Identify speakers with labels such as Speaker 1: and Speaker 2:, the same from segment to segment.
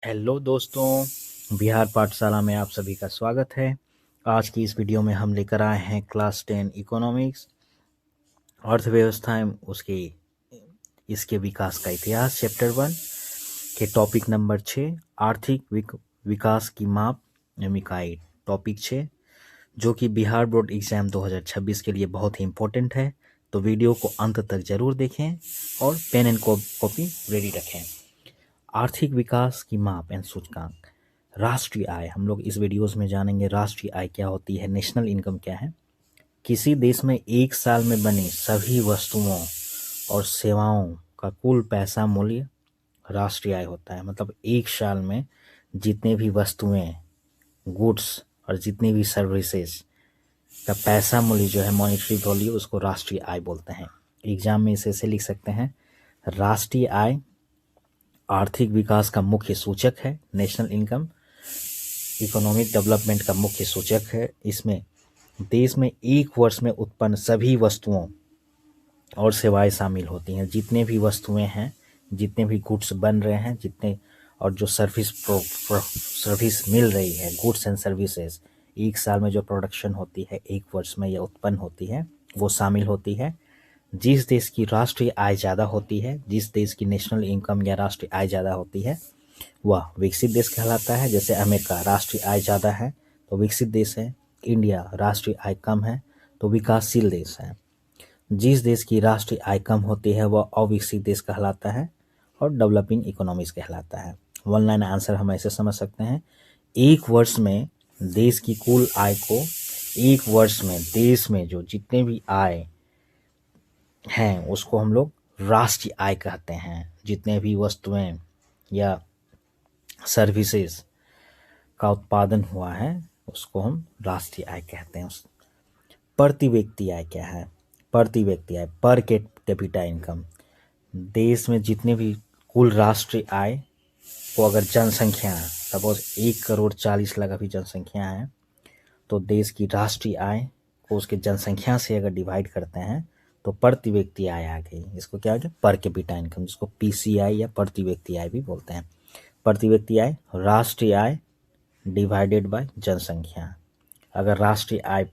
Speaker 1: Hello दोस्तों, बिहार पाठशाला में आप सभी का स्वागत है। आज की इस वीडियो में हम लेकर आए हैं क्लास 10 इकोनॉमिक्स, अर्थव्यवस्था एवं इसके विकास का इतिहास, चैप्टर 1 के टॉपिक नंबर 6, आर्थिक विकास की माप एवं इकाई, टॉपिक 6, जो कि बिहार बोर्ड एग्जाम 2026 के लिए बहुत ही इम्पोर्टेंट है। तो वीडियो को अंत तक जरूर देखें और पेन एंड कॉपी रेडी रखें। आर्थिक विकास की माप एंड सूचकांक। राष्ट्रीय आय, हम लोग इस वीडियोस में जानेंगे राष्ट्रीय आय क्या होती है, नेशनल इनकम क्या है। किसी देश में एक साल में बनी सभी वस्तुओं और सेवाओं का कुल पैसा मूल्य राष्ट्रीय आय होता है। मतलब एक साल में जितने भी वस्तुएं, गुड्स और जितनी भी सर्विसेज का पैसा मूल्य जो है, मॉनेटरी वैल्यू, उसको राष्ट्रीय आय बोलते हैं। एग्जाम में इसे लिख सकते हैं, राष्ट्रीय आय आर्थिक विकास का मुख्य सूचक है। नेशनल इनकम इकोनॉमिक डेवलपमेंट का मुख्य सूचक है। इसमें देश में एक वर्ष में उत्पन्न सभी वस्तुओं और सेवाएं शामिल होती हैं। जितने भी वस्तुएं हैं, जितने भी गुड्स बन रहे हैं, जितने और जो सर्विस मिल रही है, गुड्स एंड सर्विसेज, एक साल में जो प्रोडक्शन होती है, एक वर्ष में यह उत्पन्न होती है, वो शामिल होती है। जिस देश की राष्ट्रीय आय ज़्यादा होती है, जिस देश की नेशनल इनकम या राष्ट्रीय आय ज़्यादा होती है, वह विकसित देश कहलाता है। जैसे अमेरिका राष्ट्रीय आय ज़्यादा है तो विकसित देश है, इंडिया राष्ट्रीय आय कम है तो विकासशील देश है। जिस देश की राष्ट्रीय आय कम होती है वह अविकसित देश कहलाता है और डेवलपिंग इकोनॉमीज कहलाता है। वन लाइन आंसर हम ऐसे समझ सकते हैं, एक वर्ष में देश की कुल आय को, एक वर्ष में देश में जो जितने भी आय हैं उसको हम लोग राष्ट्रीय आय कहते हैं। जितने भी वस्तुएं या सर्विसेज का उत्पादन हुआ है उसको हम राष्ट्रीय आय कहते हैं। प्रति व्यक्ति आय क्या है? प्रति व्यक्ति आय, पर कैपिटा इनकम। देश में जितने भी कुल राष्ट्रीय आय को अगर जनसंख्या, सपोज 1,40,00,000 अभी जनसंख्या है, तो देश की राष्ट्रीय आय को उसके जनसंख्या से अगर डिवाइड करते हैं तो प्रति व्यक्ति आय आ गई। इसको क्या हो गया? पर कैपिटा इनकम, जिसको पीसीआई या प्रति व्यक्ति आय भी बोलते हैं। प्रति व्यक्ति आय राष्ट्रीय आय डिवाइडेड बाय जनसंख्या। अगर राष्ट्रीय आय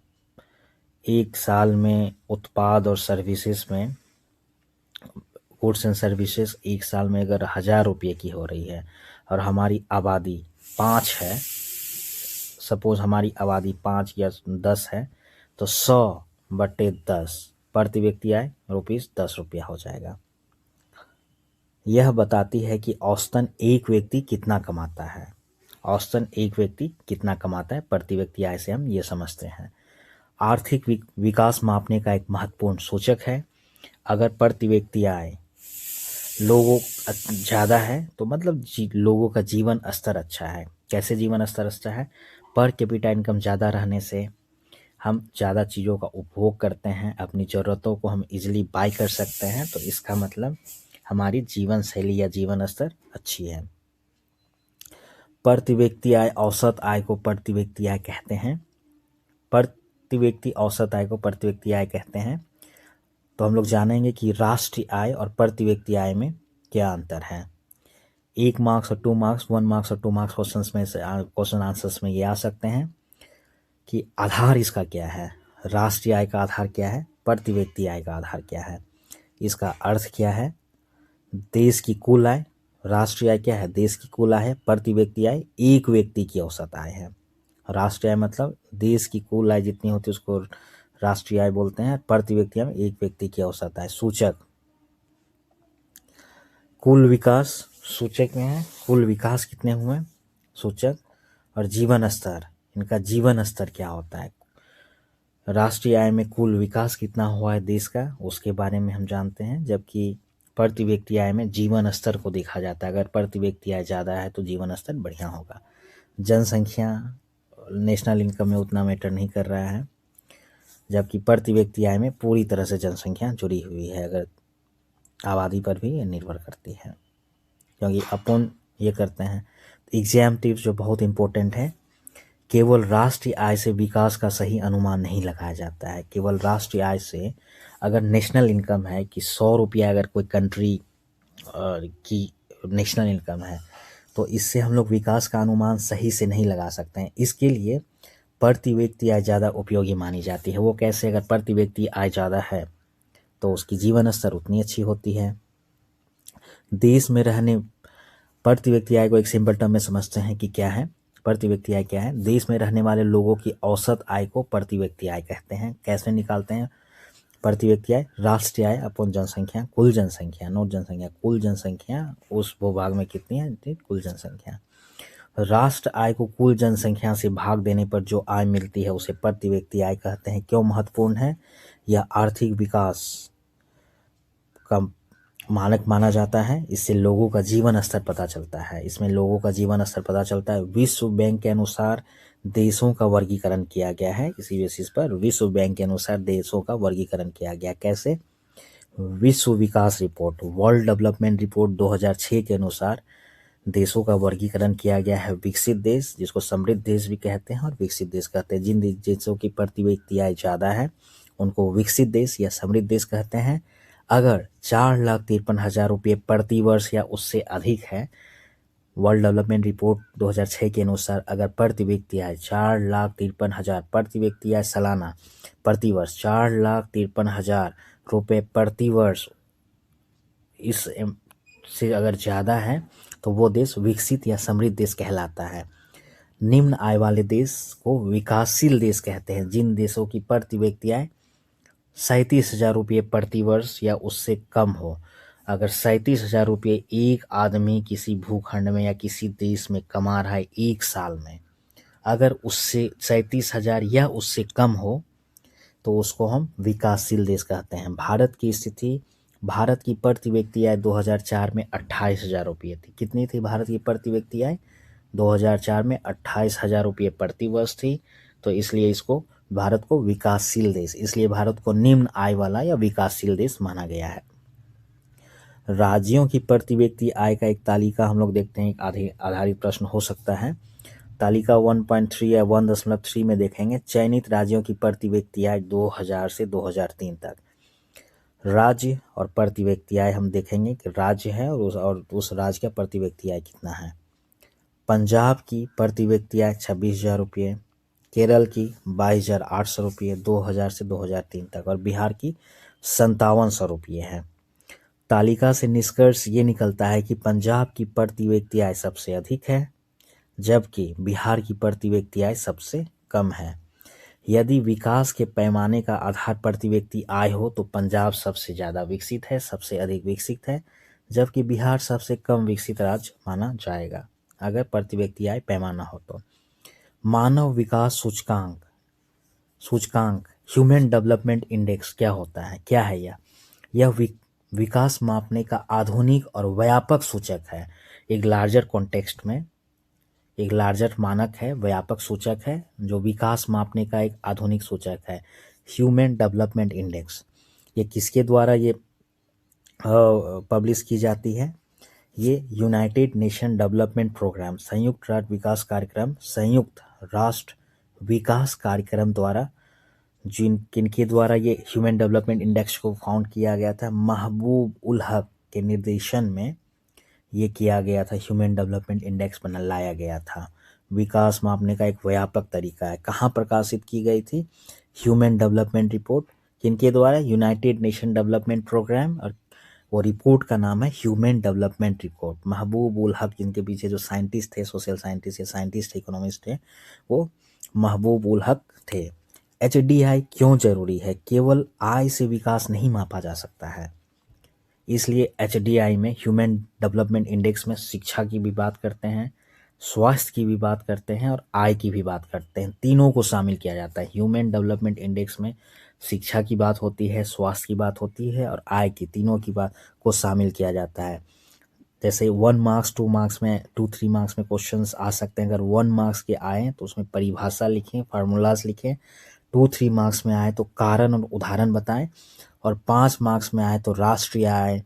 Speaker 1: एक साल में उत्पाद और सर्विसेज में, गुड्स एंड सर्विसेज एक साल में अगर 1,000 रुपये की हो रही है और हमारी आबादी 5 है, सपोज हमारी आबादी 5 या 10 है, तो 100/10 प्रति व्यक्ति आय ₹10 हो जाएगा। यह बताती है कि औसतन एक व्यक्ति कितना कमाता है। औसतन एक व्यक्ति कितना कमाता है प्रति व्यक्ति आय से हम ये समझते हैं। आर्थिक विकास मापने का एक महत्वपूर्ण सूचक है। अगर प्रति व्यक्ति आय लोगों ज़्यादा है तो मतलब लोगों का जीवन स्तर अच्छा है। कैसे जीवन स्तर अच्छा है? पर कैपिटा इनकम ज़्यादा रहने से हम ज़्यादा चीज़ों का उपभोग करते हैं, अपनी ज़रूरतों को हम इजीली बाय कर सकते हैं, तो इसका मतलब हमारी जीवन शैली या जीवन स्तर अच्छी है। प्रति व्यक्ति आय औसत आय को प्रति व्यक्ति आय कहते हैं। प्रति व्यक्ति औसत आय को प्रति व्यक्ति आय कहते हैं। तो हम लोग जानेंगे कि राष्ट्रीय आय और प्रति व्यक्ति आय में क्या अंतर है। 1 मार्क्स और 2 मार्क्स, 1 मार्क्स और 2 मार्क्स क्वेश्चन आंसर्स में ये आ सकते हैं कि आधार इसका क्या है। राष्ट्रीय आय का आधार क्या है, प्रति व्यक्ति आय का आधार क्या है। इसका अर्थ क्या है? देश की कुल आय, राष्ट्रीय आय क्या है? देश की कुल आय है, प्रति व्यक्ति आय एक व्यक्ति की औसत आय है। राष्ट्रीय आय मतलब देश की कुल आय जितनी होती है उसको राष्ट्रीय आय बोलते हैं, प्रति व्यक्ति आय एक व्यक्ति की औसत आय। सूचक कुल विकास, सूचक में है कुल विकास कितने हुए, सूचक। और जीवन स्तर, इनका जीवन स्तर क्या होता है। राष्ट्रीय आय में कुल विकास कितना हुआ है देश का, उसके बारे में हम जानते हैं, जबकि प्रति व्यक्ति आय में जीवन स्तर को देखा जाता है। अगर प्रति व्यक्ति आय ज़्यादा है तो जीवन स्तर बढ़िया होगा। जनसंख्या नेशनल इनकम में उतना मैटर नहीं कर रहा है, जबकि प्रति व्यक्ति आय में पूरी तरह से जनसंख्या जुड़ी हुई है। अगर आबादी पर भी ये निर्भर करती है, क्योंकि अपन ये करते हैं। एग्जाम टिप्स जो बहुत इम्पोर्टेंट है, केवल राष्ट्रीय आय से विकास का सही अनुमान नहीं लगाया जाता है। केवल राष्ट्रीय आय से, अगर नेशनल इनकम है कि 100 रुपया अगर कोई कंट्री की नेशनल इनकम है, तो इससे हम लोग विकास का अनुमान सही से नहीं लगा सकते हैं। इसके लिए प्रति व्यक्ति आय ज़्यादा उपयोगी मानी जाती है। वो कैसे? अगर प्रति व्यक्ति आय ज़्यादा है तो उसकी जीवन स्तर उतनी अच्छी होती है। देश में रहने प्रति व्यक्ति आय को एक सिंपल टर्म में समझते हैं कि क्या है प्रति व्यक्ति आय क्या है। देश में रहने वाले लोगों की औसत आय को प्रति व्यक्ति आय कहते हैं। कैसे निकालते हैं प्रति व्यक्ति आय? राष्ट्रीय आय अपॉन जनसंख्या, कुल जनसंख्या, नोट जनसंख्या, कुल जनसंख्या उस भूभाग में कितनी है, कुल जनसंख्या। राष्ट्र आय को कुल जनसंख्या से भाग देने पर जो आय मिलती है उसे प्रति व्यक्ति आय कहते हैं। क्यों महत्वपूर्ण है? यह आर्थिक विकास का मानक माना जाता है। इससे लोगों का जीवन स्तर पता चलता है। इसमें लोगों का जीवन स्तर पता चलता है। विश्व बैंक के अनुसार देशों का वर्गीकरण किया गया है। इसी बेसिस पर विश्व बैंक के अनुसार देशों का वर्गीकरण किया गया। कैसे? विश्व विकास रिपोर्ट, वर्ल्ड डेवलपमेंट रिपोर्ट 2006 के अनुसार देशों का वर्गीकरण किया गया है। विकसित देश, जिसको समृद्ध देश भी कहते हैं, और विकसित देश कहते हैं। जिन देशों की प्रति व्यक्ति आय ज़्यादा है उनको विकसित देश या समृद्ध देश कहते हैं। अगर 4,53,000 रुपये प्रति वर्ष या उससे अधिक है, वर्ल्ड डेवलपमेंट रिपोर्ट 2006 के अनुसार अगर प्रति व्यक्ति आय 4,53,000 प्रति व्यक्ति आय सालाना प्रति वर्ष 4,53,000 रुपये प्रति वर्ष, इस से अगर ज़्यादा है तो वो देश विकसित या समृद्ध देश कहलाता है। निम्न आय वाले देश को विकासशील देश कहते हैं। जिन देशों की प्रति व्यक्ति आय 37,000 रुपये प्रति वर्ष या उससे कम हो। अगर 37,000 रुपये एक आदमी किसी भूखंड में या किसी देश में कमा रहा है एक साल में, अगर उससे 37,000 या उससे कम हो तो उसको हम विकासशील देश कहते हैं। भारत की स्थिति, भारत की प्रति व्यक्ति आय 2004 में 28,000 रुपये थी। कितनी थी भारत की प्रति व्यक्ति आय? 2004 में 28,000 रुपये प्रति वर्ष थी। तो इसलिए इसको भारत को विकासशील देश, इसलिए भारत को निम्न आय वाला या विकासशील देश माना गया है। राज्यों की प्रति व्यक्ति आय का एक तालिका हम लोग देखते हैं। एक आधारित प्रश्न हो सकता है। तालिका 1.3 या 1.3 में देखेंगे चयनित राज्यों की प्रति व्यक्ति आय 2000 से 2003 तक। राज्य और प्रति व्यक्ति आय हम देखेंगे कि राज्य है और उस राज्य का प्रति व्यक्ति आय कितना है। पंजाब की प्रति व्यक्ति आय 26,000 रुपये, केरल की 22,800 रुपये 2000 से 2003 तक, और बिहार की 5700 रुपये है। तालिका से निष्कर्ष ये निकलता है कि पंजाब की प्रति व्यक्ति आय सबसे अधिक है जबकि बिहार की प्रति व्यक्ति आय सबसे कम है। यदि विकास के पैमाने का आधार प्रति व्यक्ति आय हो तो पंजाब सबसे ज़्यादा विकसित है, सबसे अधिक विकसित है, जबकि बिहार सबसे कम विकसित राज्य माना जाएगा अगर प्रति व्यक्ति आय पैमाना हो तो। मानव विकास सूचकांक ह्यूमन डेवलपमेंट इंडेक्स क्या होता है? क्या है यह विकास मापने का आधुनिक और व्यापक सूचक है। एक लार्जर कॉन्टेक्स्ट में एक लार्जर मानक है, व्यापक सूचक है, जो विकास मापने का एक आधुनिक सूचक है। ह्यूमन डेवलपमेंट इंडेक्स ये किसके द्वारा ये पब्लिश की जाती है? ये यूनाइटेड नेशन डेवलपमेंट प्रोग्राम, संयुक्त राष्ट्र विकास कार्यक्रम, संयुक्त राष्ट्र विकास कार्यक्रम द्वारा किनके द्वारा ये ह्यूमन डेवलपमेंट इंडेक्स को फाउंड किया गया था? महबूब उल हक के निर्देशन में ये किया गया था। ह्यूमन डेवलपमेंट इंडेक्स लाया गया था। विकास मापने का एक व्यापक तरीका है। कहाँ प्रकाशित की गई थी ह्यूमन डेवलपमेंट रिपोर्ट? किनके द्वारा? यूनाइटेड नेशन डेवलपमेंट प्रोग्राम, और वो रिपोर्ट का नाम है ह्यूमन डेवलपमेंट रिपोर्ट। महबूब उल हक, जिनके पीछे जो साइंटिस्ट थे, सोशल साइंटिस्ट या साइंटिस्ट इकोनॉमिस्ट थे, वो महबूब उल हक थे। HDI क्यों जरूरी है? केवल आय से विकास नहीं मापा जा सकता है, इसलिए HDI में ह्यूमन डेवलपमेंट इंडेक्स में शिक्षा की भी बात करते हैं, स्वास्थ्य की भी बात करते हैं और आय की भी बात करते हैं। तीनों को शामिल किया जाता है। ह्यूमन डेवलपमेंट इंडेक्स में शिक्षा की बात होती है, स्वास्थ्य की बात होती है और आय की, तीनों की बात को शामिल किया जाता है। जैसे 1 मार्क्स 2 मार्क्स में 2-3 मार्क्स में क्वेश्चंस आ सकते हैं। अगर 1 मार्क्स के आए तो उसमें परिभाषा लिखें, फार्मूलाज लिखें। 2-3 मार्क्स में आए तो कारण और उदाहरण बताएं, और 5 मार्क्स में आए तो राष्ट्रीय आय,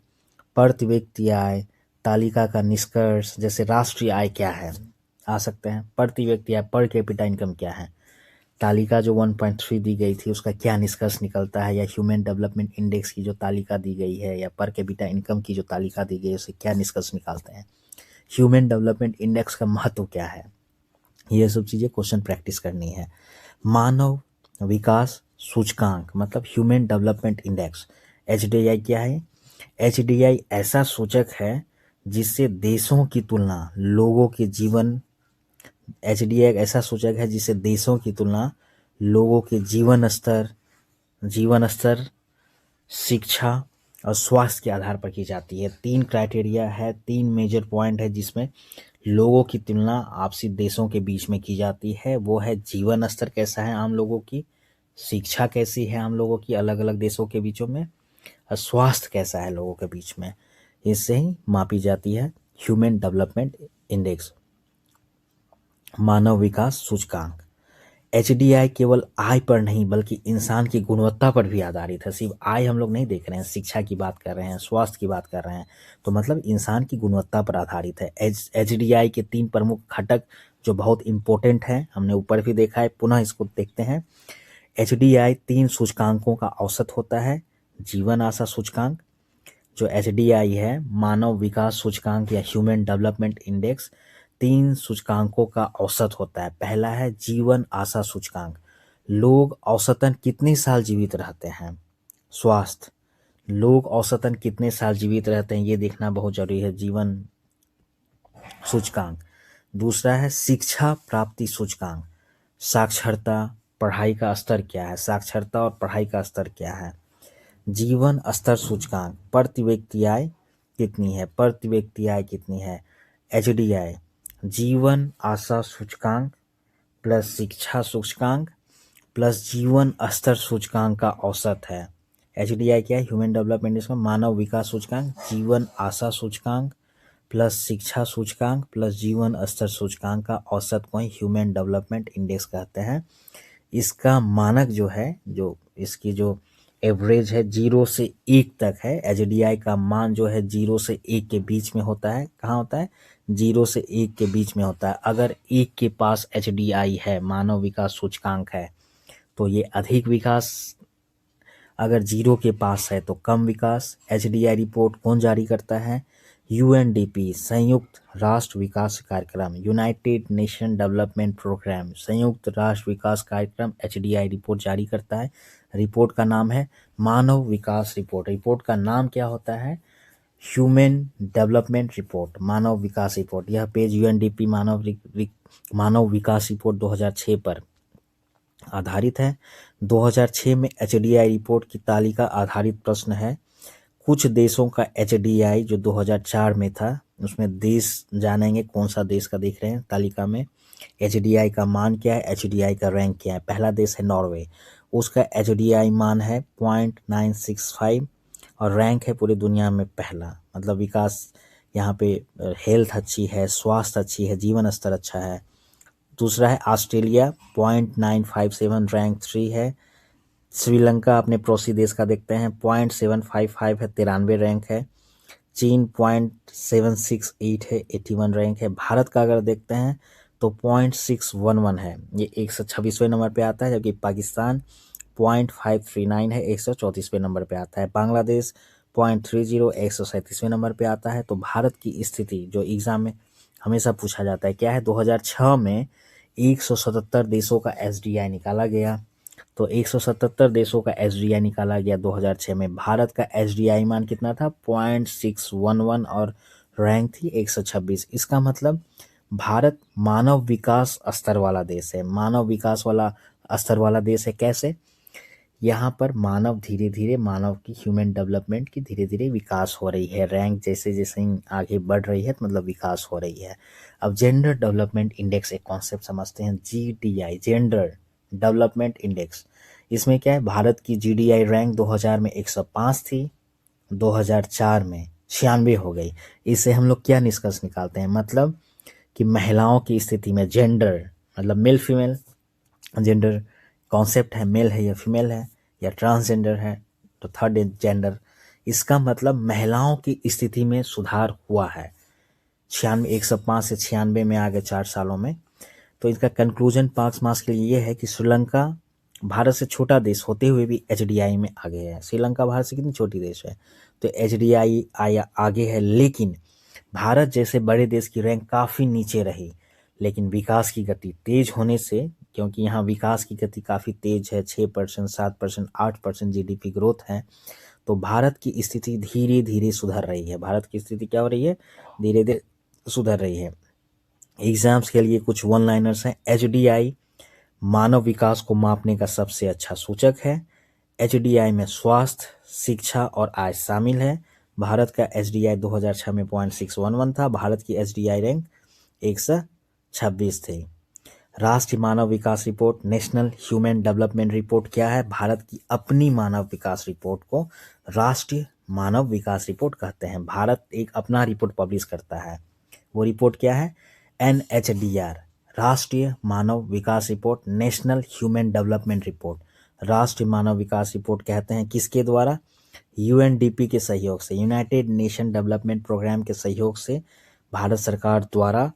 Speaker 1: प्रति व्यक्ति आय, तालिका का निष्कर्ष, जैसे राष्ट्रीय आय क्या है आ सकते हैं, प्रति व्यक्ति आय पर कैपिटा इनकम क्या है, तालिका जो 1.3 दी गई थी उसका क्या निष्कर्ष निकलता है, या ह्यूमन डेवलपमेंट इंडेक्स की जो तालिका दी गई है या पर कैपिटा इनकम की जो तालिका दी गई है उससे क्या निष्कर्ष निकालते हैं। ह्यूमन डेवलपमेंट इंडेक्स का महत्व क्या है, ये सब चीज़ें क्वेश्चन प्रैक्टिस करनी है। मानव विकास सूचकांक मतलब ह्यूमन डेवलपमेंट इंडेक्स, एचडीआई क्या है? एचडीआई ऐसा सूचक है जिससे देशों की तुलना लोगों के जीवन, एचडीआई एक ऐसा सूचक है जिससे देशों की तुलना लोगों के जीवन स्तर, शिक्षा और स्वास्थ्य के आधार पर की जाती है। 3 क्राइटेरिया है, 3 मेजर पॉइंट है जिसमें लोगों की तुलना आपसी देशों के बीच में की जाती है। वो है जीवन स्तर कैसा है आम लोगों की, शिक्षा कैसी है आम लोगों की अलग अलग देशों के बीचों में, और स्वास्थ्य कैसा है लोगों के बीच में। इससे ही मापी जाती है ह्यूमन डेवलपमेंट इंडेक्स, मानव विकास सूचकांक। एचडीआई केवल आय पर नहीं बल्कि इंसान की गुणवत्ता पर भी आधारित है। सिर्फ आय हम लोग नहीं देख रहे हैं, शिक्षा की बात कर रहे हैं, स्वास्थ्य की बात कर रहे हैं, तो मतलब इंसान की गुणवत्ता पर आधारित है। एचडीआई के 3 प्रमुख घटक जो बहुत इंपॉर्टेंट है, हमने ऊपर भी देखा है, पुनः इसको देखते हैं। एचडीआई 3 सूचकांकों का औसत होता है। जीवन आशा सूचकांक जो एचडीआई है, मानव विकास सूचकांक या ह्यूमन डेवलपमेंट इंडेक्स, 3 सूचकांकों का औसत होता है। पहला है जीवन आशा सूचकांक, लोग औसतन कितने साल जीवित रहते हैं। स्वास्थ्य, लोग औसतन कितने साल जीवित रहते हैं ये देखना बहुत जरूरी है, जीवन सूचकांक। दूसरा है शिक्षा प्राप्ति सूचकांक, साक्षरता, पढ़ाई का स्तर क्या है, साक्षरता और पढ़ाई का स्तर क्या है। जीवन स्तर सूचकांक, प्रति व्यक्ति आय कितनी है, प्रति व्यक्ति आय कितनी है। एचडीआई जीवन आशा सूचकांक प्लस शिक्षा सूचकांक प्लस जीवन स्तर सूचकांक का औसत है। एचडीआई क्या है? ह्यूमन डेवलपमेंट इंडेक्स में मानव विकास सूचकांक, जीवन आशा सूचकांक प्लस शिक्षा सूचकांक प्लस जीवन स्तर सूचकांक का औसत को ही ह्यूमन डेवलपमेंट इंडेक्स कहते हैं। इसका मानक जो है, जो इसकी जो एवरेज है 0 से 1 तक है। एचडीआई का मान जो है 0 से 1 के बीच में होता है। कहाँ होता है? 0 से 1 के बीच में होता है। अगर 1 के पास एचडीआई है, मानव विकास सूचकांक है, तो ये अधिक विकास, अगर 0 के पास है तो कम विकास। एचडीआई रिपोर्ट कौन जारी करता है? यूएनडीपी, संयुक्त राष्ट्र विकास कार्यक्रम, यूनाइटेड नेशन डेवलपमेंट प्रोग्राम, संयुक्त राष्ट्र विकास कार्यक्रम एचडीआई रिपोर्ट जारी करता है। रिपोर्ट का नाम है मानव विकास रिपोर्ट। रिपोर्ट का नाम क्या होता है? ह्यूमन डेवलपमेंट रिपोर्ट, मानव विकास रिपोर्ट। यह पेज यूएनडीपी मानव विकास रिपोर्ट 2006 पर आधारित है। 2006 में एचडीआई रिपोर्ट की तालिका आधारित प्रश्न है। कुछ देशों का एचडीआई जो 2004 में था, उसमें देश जानेंगे कौन सा देश का देख रहे हैं तालिका में। एचडीआई का मान क्या है, एचडीआई का रैंक क्या है। पहला देश है नॉर्वे, उसका एचडीआई मान है 0.965 और रैंक है पूरी दुनिया में पहला। मतलब विकास यहाँ पे हेल्थ अच्छी है, स्वास्थ्य अच्छी है, जीवन स्तर अच्छा है। दूसरा है ऑस्ट्रेलिया 0.957 रैंक 3 है। श्रीलंका अपने पड़ोसी देश का देखते हैं 0.755 है, 93 रैंक है। चीन 0.768 है, 81 रैंक है। भारत का अगर देखते हैं तो 0.611 है, ये 126वें नंबर पे आता है। जबकि पाकिस्तान 0.539 है, 134वें नंबर पे आता है। बांग्लादेश 0.30 137वें नंबर पे आता है। तो भारत की स्थिति जो एग्जाम में हमेशा पूछा जाता है क्या है, 2006 में 177 देशों का एसडीआई निकाला गया। तो 177 देशों का एसडीआई निकाला गया 2006 में। भारत का एसडीआई मान कितना था? 0.611 और रैंक थी 126। इसका मतलब भारत मानव विकास स्तर वाला देश है। मानव विकास वाला स्तर वाला देश है। कैसे? यहाँ पर मानव धीरे धीरे, मानव की ह्यूमन डेवलपमेंट की धीरे धीरे विकास हो रही है। रैंक जैसे जैसे आगे बढ़ रही है, तो मतलब विकास हो रही है। अब जेंडर डेवलपमेंट इंडेक्स एक कॉन्सेप्ट समझते हैं, जीडीआई, जेंडर डेवलपमेंट इंडेक्स। इसमें क्या है, भारत की जीडीआई रैंक 2000 में 105 थी, 2004 में 96 हो गई। इससे हम लोग क्या निष्कर्ष निकालते हैं? मतलब कि महिलाओं की स्थिति में जेंडर मतलब मेल फीमेल, जेंडर कॉन्सेप्ट है, मेल है या फीमेल है या ट्रांसजेंडर है, तो थर्ड जेंडर। इसका मतलब महिलाओं की स्थिति में सुधार हुआ है। 105 से 96 में आ गए 4 सालों में। तो इसका कंक्लूजन 5 मार्क्स के लिए ये है कि श्रीलंका भारत से छोटा देश होते हुए भी एचडीआई में आगे है। श्रीलंका भारत से कितनी छोटी देश है, तो एचडीआई आगे है, लेकिन भारत जैसे बड़े देश की रैंक काफ़ी नीचे रही, लेकिन विकास की गति तेज होने से, क्योंकि यहाँ विकास की गति काफ़ी तेज है, 6%, 7%, 8% जीडीपी ग्रोथ है, तो भारत की स्थिति धीरे धीरे सुधर रही है। भारत की स्थिति क्या हो रही है? धीरे धीरे सुधर रही है। एग्जाम्स के लिए कुछ वन लाइनर्स हैं। एचडीआई मानव विकास को मापने का सबसे अच्छा सूचक है। एचडीआई में स्वास्थ्य, शिक्षा और आय शामिल है। भारत का एचडीआई 2006 में 0.611 था। भारत की एचडीआई रैंक 126 थी। राष्ट्रीय मानव विकास report, national human development report क्या है? भारत की अपनी मानव विकास रिपोर्ट को राष्ट्रीय मानव विकास रिपोर्ट कहते हैं। भारत एक अपना रिपोर्ट पब्लिश करता है। वो रिपोर्ट क्या है? एनएचडीआर, राष्ट्रीय मानव विकास report, national human development report. राष्ट्रीय मानव विकास रिपोर्ट कहते हैं किसके द्वारा? यूएनडीपी के सहयोग से, यूनाइटेड नेशन डेवलपमेंट प्रोग्राम के सहयोग से भारत सरकार द्वारा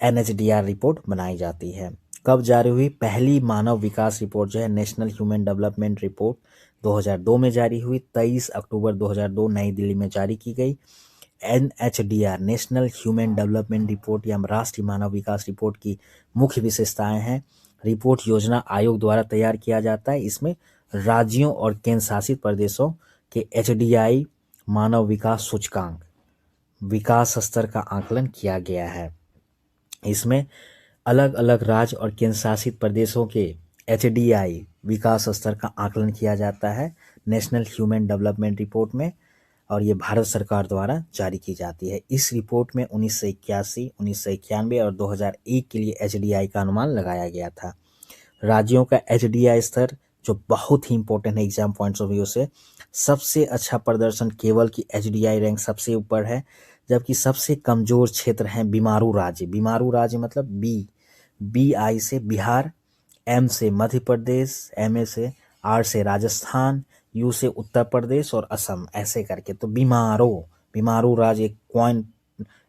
Speaker 1: एनएचडीआर रिपोर्ट बनाई जाती है। कब जारी हुई? पहली मानव विकास रिपोर्ट जो है नेशनल ह्यूमन डेवलपमेंट रिपोर्ट 2002 में जारी हुई। 23 अक्टूबर 2002 नई दिल्ली में जारी की गई। एनएचडीआर, नेशनल ह्यूमन डेवलपमेंट रिपोर्ट या राष्ट्रीय मानव विकास रिपोर्ट की मुख्य विशेषताएं हैं। रिपोर्ट योजना आयोग द्वारा तैयार किया जाता है। इसमें राज्यों और केंद्र शासित प्रदेशों के एचडीआई मानव विकास सूचकांक, विकास स्तर का आकलन किया गया है। इसमें अलग अलग राज्य और केंद्र शासित प्रदेशों के एचडीआई विकास स्तर का आकलन किया जाता है नेशनल ह्यूमन डेवलपमेंट रिपोर्ट में, और ये भारत सरकार द्वारा जारी की जाती है। इस रिपोर्ट में 1981, 1991 और 2001 के लिए एचडीआई का अनुमान लगाया गया था। राज्यों का एचडीआई स्तर जो बहुत ही इंपॉर्टेंट है एग्जाम पॉइंट्स ऑफ व्यू से, सबसे अच्छा प्रदर्शन केवल की एचडीआई रैंक सबसे ऊपर है, जबकि सबसे कमजोर क्षेत्र हैं बीमारू राज्य। बीमारू राज्य मतलब बी आई से बिहार, एम से मध्य प्रदेश, एम ए से, आर से राजस्थान, यू से उत्तर प्रदेश और असम, ऐसे करके। तो बीमारू राज्य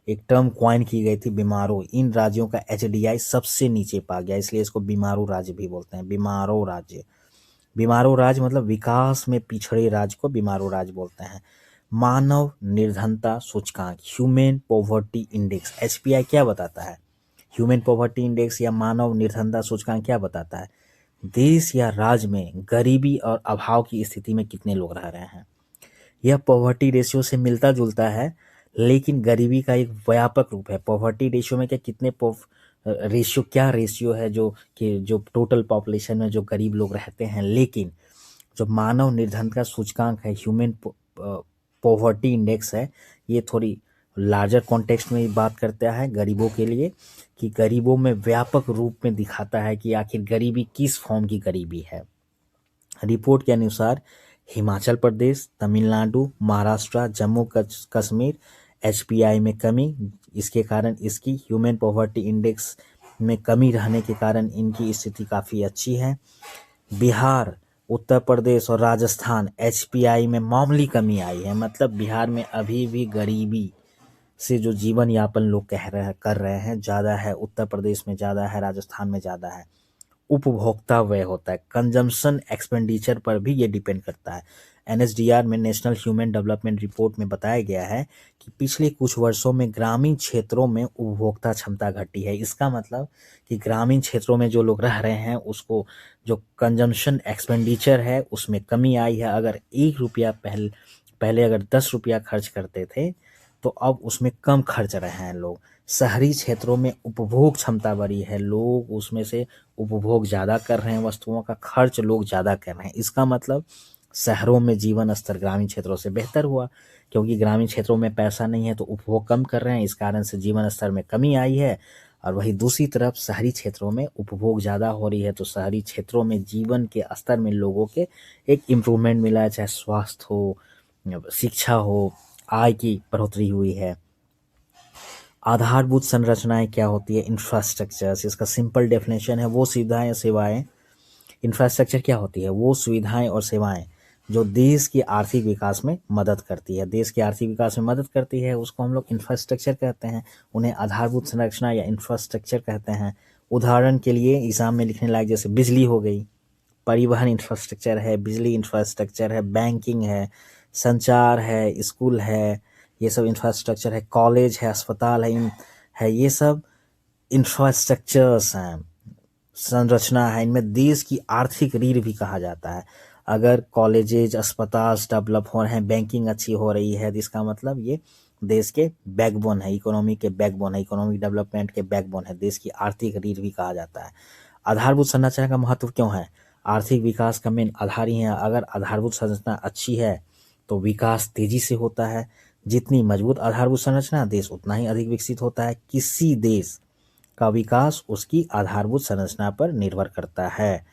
Speaker 1: एक टर्म क्वाइन की गई थी, बीमारू। इन राज्यों का एचडीआई सबसे नीचे पा गया, इसलिए इसको बीमारू राज्य भी बोलते हैं। बीमारू राज्य, बीमारू राज्य मतलब विकास में पिछड़े राज्य को बीमारू राज्य बोलते हैं। मानव निर्धनता सूचकांक, ह्यूमन पॉवर्टी इंडेक्स, एचपीआई क्या बताता है? ह्यूमन पॉवर्टी इंडेक्स या मानव निर्धनता सूचकांक क्या बताता है? देश या राज्य में गरीबी और अभाव की स्थिति में कितने लोग रह रहे हैं। यह पॉवर्टी रेशियो से मिलता जुलता है, लेकिन गरीबी का एक व्यापक रूप है। पॉवर्टी रेशियो में क्या रेशियो है जो कि जो टोटल पॉपुलेशन में जो गरीब लोग रहते हैं, लेकिन जो मानव निर्धनता सूचकांक है, ह्यूमन पॉवर्टी इंडेक्स है, ये थोड़ी लार्जर कॉन्टेक्स्ट में बात करता है गरीबों के लिए, कि गरीबों में व्यापक रूप में दिखाता है कि आखिर गरीबी किस फॉर्म की गरीबी है। रिपोर्ट के अनुसार हिमाचल प्रदेश, तमिलनाडु, महाराष्ट्र, जम्मू कश्मीर एचपीआई में कमी, इसके कारण इसकी ह्यूमन पॉवर्टी इंडेक्स में कमी रहने के कारण इनकी स्थिति काफ़ी अच्छी है। बिहार, उत्तर प्रदेश और राजस्थान एचपीआई में मामूली कमी आई है, मतलब बिहार में अभी भी गरीबी से जो जीवन यापन लोग कर रहे हैं ज़्यादा है, उत्तर प्रदेश में ज़्यादा है, राजस्थान में ज़्यादा है। उपभोक्ता व्यय होता है, कंजम्पशन एक्सपेंडिचर पर भी ये डिपेंड करता है। एनएचडीआर में, नेशनल ह्यूमन डेवलपमेंट रिपोर्ट में बताया गया है कि पिछले कुछ वर्षों में ग्रामीण क्षेत्रों में उपभोक्ता क्षमता घटी है। इसका मतलब कि ग्रामीण क्षेत्रों में जो लोग रह रहे हैं उसको जो कंजम्पशन एक्सपेंडिचर है उसमें कमी आई है। अगर 1 रुपया पहले अगर 10 रुपया खर्च करते थे तो अब उसमें कम खर्च रहे हैं लोग। शहरी क्षेत्रों में उपभोग क्षमता बढ़ी है, लोग उसमें से उपभोग ज़्यादा कर रहे हैं, वस्तुओं का खर्च लोग ज़्यादा कर रहे हैं। इसका मतलब शहरों में जीवन स्तर ग्रामीण क्षेत्रों से बेहतर हुआ, क्योंकि ग्रामीण क्षेत्रों में पैसा नहीं है तो उपभोग कम कर रहे हैं, इस कारण से जीवन स्तर में कमी आई है। और वही दूसरी तरफ शहरी क्षेत्रों में उपभोग ज़्यादा हो रही है, तो शहरी क्षेत्रों में जीवन के स्तर में लोगों के एक इम्प्रूवमेंट मिला है, चाहे स्वास्थ्य हो, शिक्षा हो, आय की बढ़ोतरी हुई है। आधारभूत संरचनाएं क्या होती है? इंफ्रास्ट्रक्चर, इसका सिंपल डेफिनेशन है वो सुविधाएं या सेवाएं। इंफ्रास्ट्रक्चर क्या होती है? वो सुविधाएं और सेवाएं जो देश के आर्थिक विकास में मदद करती है। देश के आर्थिक विकास में मदद करती है उसको हम लोग इंफ्रास्ट्रक्चर कहते हैं, उन्हें आधारभूत संरचना या इंफ्रास्ट्रक्चर कहते हैं। उदाहरण के लिए एग्जाम में लिखने लायक जैसे बिजली हो गई, परिवहन इंफ्रास्ट्रक्चर है, बिजली इंफ्रास्ट्रक्चर है, बैंकिंग है, संचार है, स्कूल है, ये सब इंफ्रास्ट्रक्चर है, कॉलेज है, अस्पताल है, ये सब इंफ्रास्ट्रक्चर्स हैं, संरचना है। इनमें देश की आर्थिक रीढ़ भी कहा जाता है। अगर कॉलेजेज, अस्पताल डेवलप हो रहे हैं, बैंकिंग अच्छी हो रही है, तो इसका मतलब ये देश के बैकबोन है, इकोनॉमी के बैकबोन है, इकोनॉमिक डेवलपमेंट के बैकबोन है, देश की आर्थिक रीढ़ भी कहा जाता है। आधारभूत संरचना का महत्व क्यों है? आर्थिक विकास का मेन आधार ही है। अगर आधारभूत संरचना अच्छी है तो विकास तेजी से होता है। जितनी मजबूत आधारभूत संरचना, देश उतना ही अधिक विकसित होता है। किसी देश का विकास उसकी आधारभूत संरचना पर निर्भर करता है।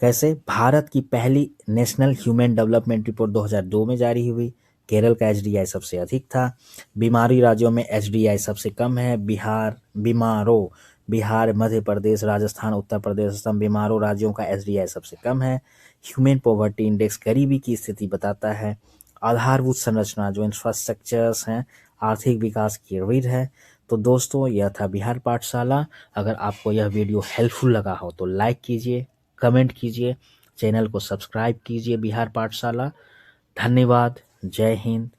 Speaker 1: कैसे? भारत की पहली नेशनल ह्यूमन डेवलपमेंट रिपोर्ट 2002 में जारी हुई। केरल का एचडीआई सबसे अधिक था। बीमारी राज्यों में एचडीआई सबसे कम है। बिहार, मध्य प्रदेश, राजस्थान, उत्तर प्रदेश, असम, बीमारों राज्यों का एचडीआई सबसे कम है। ह्यूमन पॉवर्टी इंडेक्स गरीबी की स्थिति बताता है। आधारभूत संरचना जो इंफ्रास्ट्रक्चर्स हैं, आर्थिक विकास की रीढ़ है। तो दोस्तों, यह था बिहार पाठशाला। अगर आपको यह वीडियो हेल्पफुल लगा हो तो लाइक कीजिए, कमेंट कीजिए, चैनल को सब्सक्राइब कीजिए बिहार पाठशाला। धन्यवाद। जय हिंद।